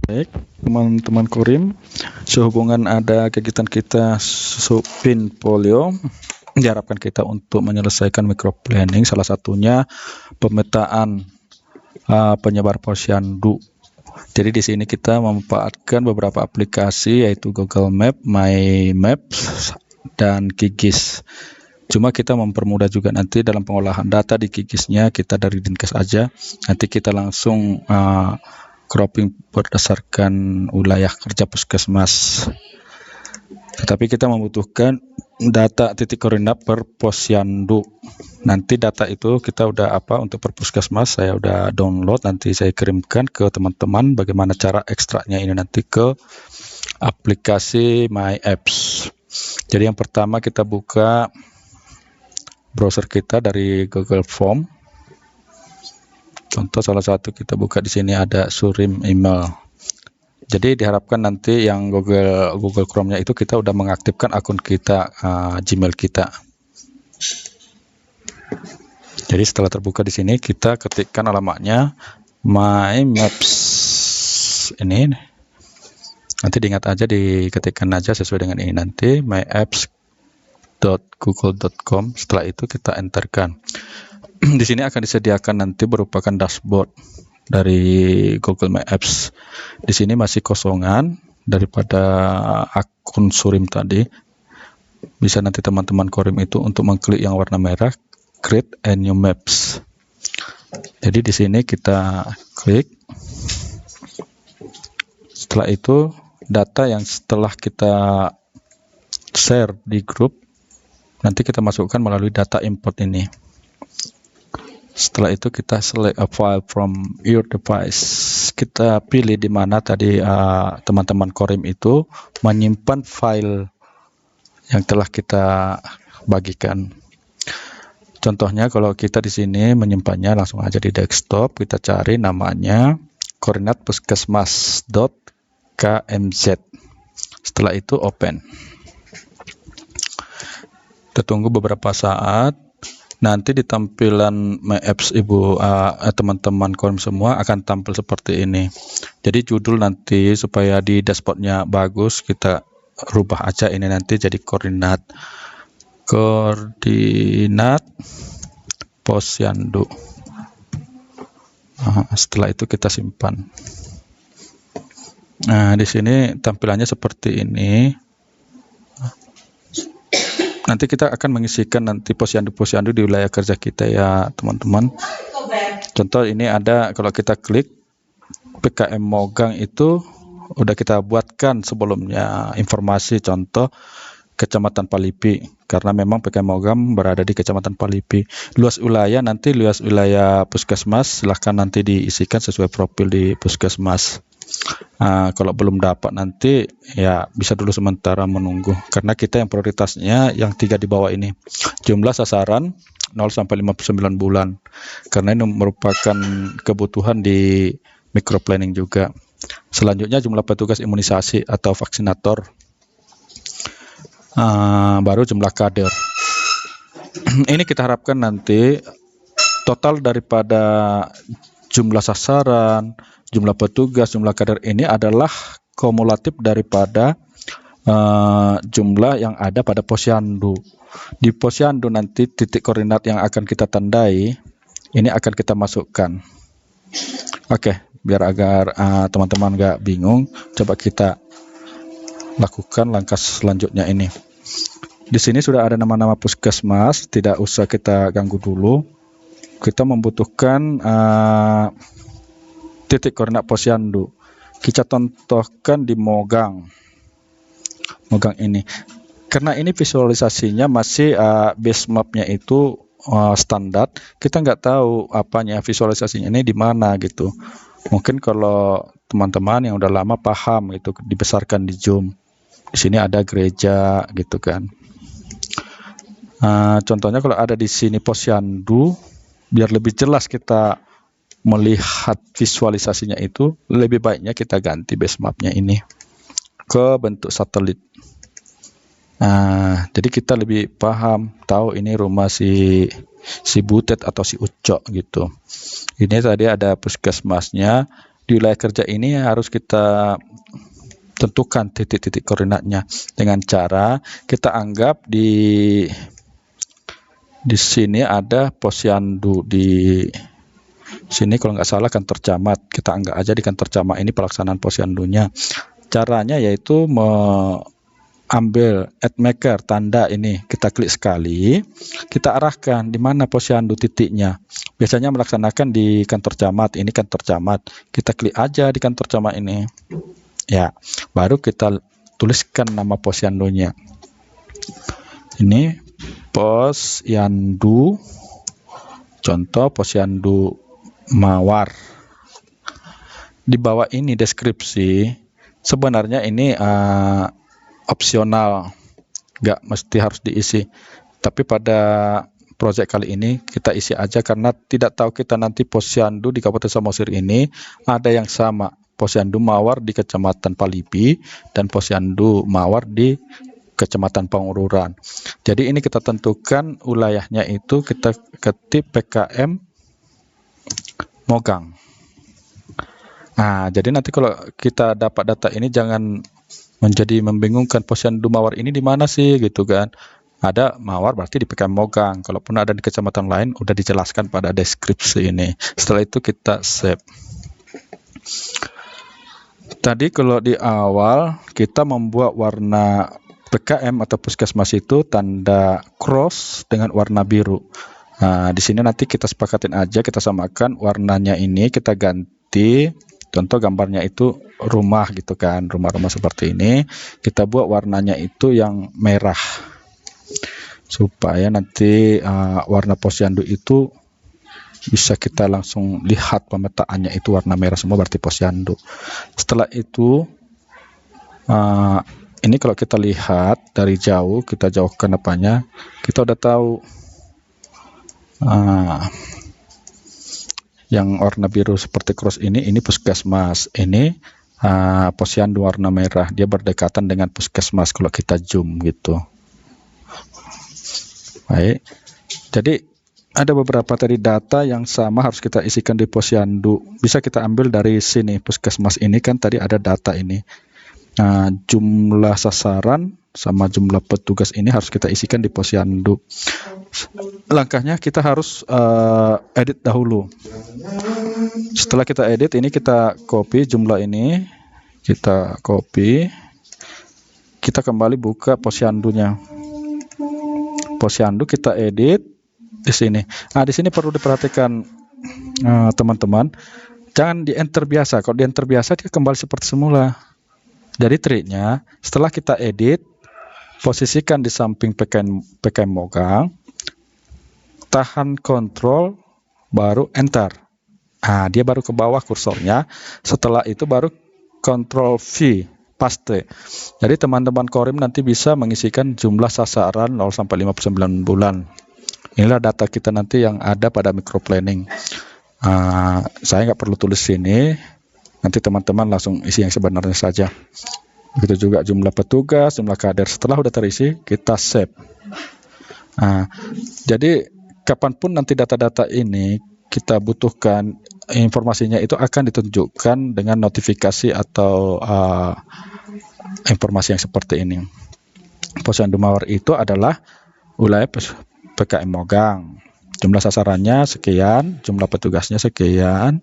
Baik, teman-teman Korim, sehubungan ada kegiatan kita Supin Polio, diharapkan kita untuk menyelesaikan microplanning, salah satunya pemetaan penyebar posyandu. Jadi di sini kita memanfaatkan beberapa aplikasi yaitu Google Map, My Maps, dan QGIS. Cuma kita mempermudah juga nanti dalam pengolahan data di QGIS-nya kita dari Dinkes aja. Nanti kita langsung cropping berdasarkan wilayah kerja puskesmas. Tetapi kita membutuhkan data titik koordinat per posyandu. Nanti data itu kita udah untuk per puskesmas saya udah download, nanti saya kirimkan ke teman-teman bagaimana cara ekstraknya ini nanti ke aplikasi My Apps. Jadi yang pertama kita buka browser kita dari Google Form. Contoh salah satu kita buka di sini ada Surim email. Jadi diharapkan nanti yang Google Chrome-nya itu kita udah mengaktifkan akun kita, Gmail kita. Jadi setelah terbuka di sini kita ketikkan alamatnya My Maps ini. Nanti diingat aja, diketikkan aja sesuai dengan ini nanti myapps.google.com. Setelah itu kita enterkan. Di sini akan disediakan nanti merupakan dashboard dari Google Maps. Di sini masih kosongan daripada akun Surim tadi. Bisa nanti teman-teman Korim itu untuk mengklik yang warna merah, create a new maps. Jadi di sini kita klik. Setelah itu data yang setelah kita share di grup nanti kita masukkan melalui data import ini. Setelah itu kita select a file from your device. Kita pilih di mana tadi teman-teman Korim itu menyimpan file yang telah kita bagikan. Contohnya kalau kita di sini menyimpannya langsung aja di desktop, kita cari namanya koordinat puskesmas.kmz. Setelah itu open. Kita tunggu beberapa saat. Nanti di tampilan My Apps teman-teman Korim semua akan tampil seperti ini. Jadi judul nanti supaya di dashboardnya bagus kita rubah aja ini nanti jadi koordinat posyandu. Setelah itu kita simpan. Nah, di sini tampilannya seperti ini. Nanti kita akan mengisikan nanti posyandu-posyandu di wilayah kerja kita ya teman-teman. Contoh ini ada, kalau kita klik PKM Mogang itu udah kita buatkan sebelumnya informasi, contoh Kecamatan Palipi, karena memang PKM Mogang berada di Kecamatan Palipi. Luas wilayah nanti luas wilayah puskesmas silahkan nanti diisikan sesuai profil di puskesmas. Kalau belum dapat nanti ya bisa dulu sementara menunggu, karena kita yang prioritasnya yang 3 di bawah ini, jumlah sasaran 0 sampai 59 bulan, karena ini merupakan kebutuhan di microplanning juga. Selanjutnya jumlah petugas imunisasi atau vaksinator, baru jumlah kader. Ini kita harapkan nanti total daripada jumlah sasaran, jumlah petugas, jumlah kader ini adalah kumulatif daripada jumlah yang ada pada posyandu. Di posyandu nanti titik koordinat yang akan kita tandai ini akan kita masukkan. Oke, biar agar teman-teman nggak bingung, coba kita lakukan langkah selanjutnya ini. Di sini sudah ada nama-nama puskesmas, tidak usah kita ganggu dulu. Kita membutuhkan titik koordinat posyandu. Kita contohkan di Mogang ini, karena ini visualisasinya masih base mapnya itu standar, kita nggak tahu apanya visualisasinya ini di mana gitu. Mungkin kalau teman-teman yang udah lama paham gitu, dibesarkan di zoom. Di sini ada gereja gitu kan. Contohnya kalau ada di sini posyandu, biar lebih jelas kita melihat visualisasinya itu, lebih baiknya kita ganti base mapnya ini ke bentuk satelit. Jadi kita lebih paham, tahu ini rumah si Butet atau si Ucok gitu. Ini tadi ada puskesmasnya, di wilayah kerja ini harus kita tentukan titik-titik koordinatnya dengan cara kita anggap di sini ada posyandu, di sini kalau nggak salah kantor camat, kita anggap aja di kantor camat ini pelaksanaan posyandunya. Caranya yaitu ambil add maker, tanda ini kita klik sekali, kita arahkan di mana posyandu titiknya. Biasanya melaksanakan di kantor camat, ini kantor camat, kita klik aja di kantor camat ini ya, baru kita tuliskan nama posyandunya. Ini posyandu, contoh posyandu Mawar. Di bawah ini deskripsi, sebenarnya ini opsional, nggak mesti harus diisi, tapi pada proyek kali ini kita isi aja karena tidak tahu kita nanti posyandu di Kabupaten Samosir ini ada yang sama, posyandu Mawar di Kecamatan Palipi dan posyandu Mawar di Kecamatan Pangururan. Jadi ini kita tentukan wilayahnya itu, kita ketik PKM Mogang. Nah, jadi nanti kalau kita dapat data ini jangan menjadi membingungkan, posyandu Mawar ini di mana sih gitu kan. Ada Mawar berarti di PKM Mogang. Kalaupun ada di kecamatan lain udah dijelaskan pada deskripsi ini. Setelah itu kita save. Tadi kalau di awal kita membuat warna PKM atau puskesmas itu tanda cross dengan warna biru. Nah, di sini nanti kita sepakatin aja, kita samakan warnanya ini, kita ganti. Contoh gambarnya itu rumah gitu kan, rumah-rumah seperti ini. Kita buat warnanya itu yang merah, supaya nanti warna posyandu itu bisa kita langsung lihat pemetaannya itu warna merah semua, berarti posyandu. Setelah itu ini kalau kita lihat dari jauh, kita jauhkan apanya, kita udah tahu yang warna biru seperti cross ini puskesmas, ini posyandu warna merah, dia berdekatan dengan puskesmas kalau kita zoom gitu. Baik, jadi ada beberapa tadi data yang sama harus kita isikan di posyandu. Bisa kita ambil dari sini, puskesmas ini kan tadi ada data ini. Nah, jumlah sasaran sama jumlah petugas ini harus kita isikan di posyandu. Langkahnya kita harus edit dahulu. Setelah kita edit, ini kita copy jumlah ini, kita copy, kita kembali buka posyandunya. Posyandu kita edit di sini. Nah, di sini perlu diperhatikan teman-teman, jangan di enter biasa. Kalau di enter biasa dia kembali seperti semula. Jadi triknya, setelah kita edit, posisikan di samping PKM Mogang, tahan kontrol, baru enter. Nah, dia baru ke bawah kursornya. Setelah itu baru kontrol V, paste. Jadi teman-teman Korim nanti bisa mengisikan jumlah sasaran 0 sampai 59 bulan. Inilah data kita nanti yang ada pada microplanning. Saya nggak perlu tulis sini, nanti teman-teman langsung isi yang sebenarnya saja. Begitu juga jumlah petugas, jumlah kader. Setelah udah terisi, kita save. Jadi kapanpun nanti data-data ini kita butuhkan, informasinya itu akan ditunjukkan dengan notifikasi atau informasi yang seperti ini. Posyandu Mawar itu adalah wilayah PKM Mogang. Jumlah sasarannya sekian, jumlah petugasnya sekian,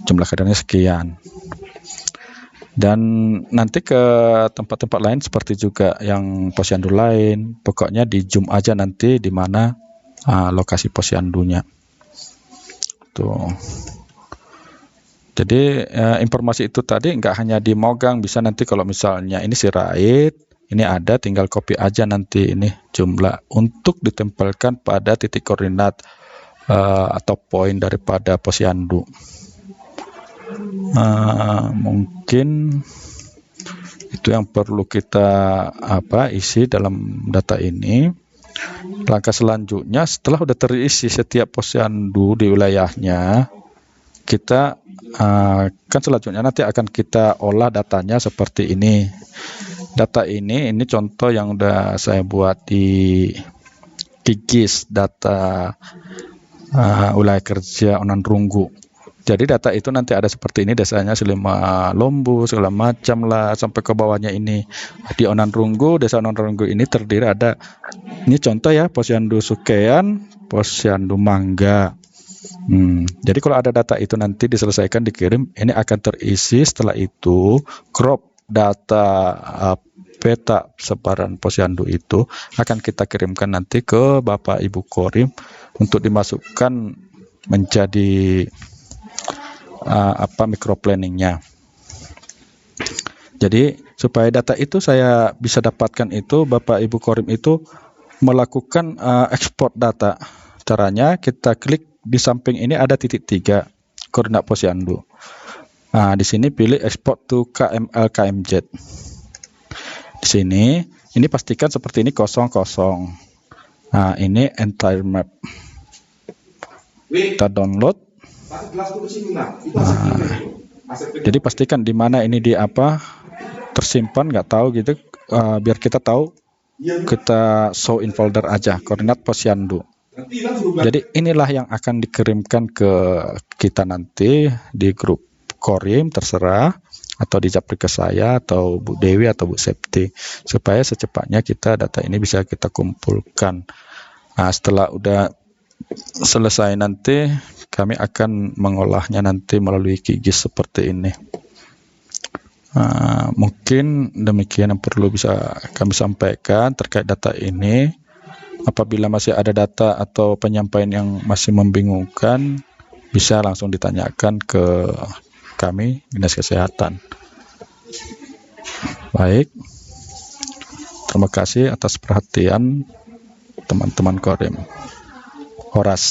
jumlah kadernya sekian. Dan nanti ke tempat-tempat lain seperti juga yang posyandu lain, pokoknya di zoom aja nanti di mana lokasi posyandunya. Tuh. Jadi informasi itu tadi nggak hanya di Mogang, bisa nanti kalau misalnya ini Sirait, ini ada, tinggal copy aja nanti ini jumlah untuk ditempelkan pada titik koordinat atau poin daripada posyandu. Mungkin itu yang perlu kita isi dalam data ini. Langkah selanjutnya, setelah sudah terisi setiap posyandu di wilayahnya, kita kan selanjutnya nanti akan kita olah datanya seperti ini. Data ini contoh yang udah saya buat di GIS, data wilayah kerja Onan Runggu. Jadi data itu nanti ada seperti ini, desanya Silima Lombu segala macam lah sampai ke bawahnya ini. Di Onanrunggu, desa Onanrunggu ini terdiri ada, ini contoh ya, Posyandu Sukean, Posyandu Mangga. Jadi kalau ada data itu nanti diselesaikan, dikirim, ini akan terisi. Setelah itu crop data peta sebaran posyandu itu akan kita kirimkan nanti ke Bapak Ibu Korim untuk dimasukkan menjadi microplanningnya. Jadi supaya data itu saya bisa dapatkan itu, Bapak Ibu Korim itu melakukan ekspor data. Caranya kita klik di samping ini ada titik 3 koordinat posyandu. Nah, di sini pilih export to KML KMZ. Di sini ini pastikan seperti ini 00. Nah, ini entire map. Kita download. Jadi pastikan di mana ini tersimpan, nggak tahu gitu, biar kita tahu, kita show in folder aja koordinat posyandu. Jadi inilah yang akan dikirimkan ke kita nanti di grup Korim, terserah, atau di japri ke saya atau Bu Dewi atau Bu Septi, supaya secepatnya data ini bisa kita kumpulkan. Nah, setelah udah selesai nanti kami akan mengolahnya nanti melalui QGIS seperti ini. Mungkin demikian yang perlu bisa kami sampaikan terkait data ini. Apabila masih ada data atau penyampaian yang masih membingungkan, bisa langsung ditanyakan ke kami Dinas Kesehatan. Baik, terima kasih atas perhatian teman-teman Korim. Horas.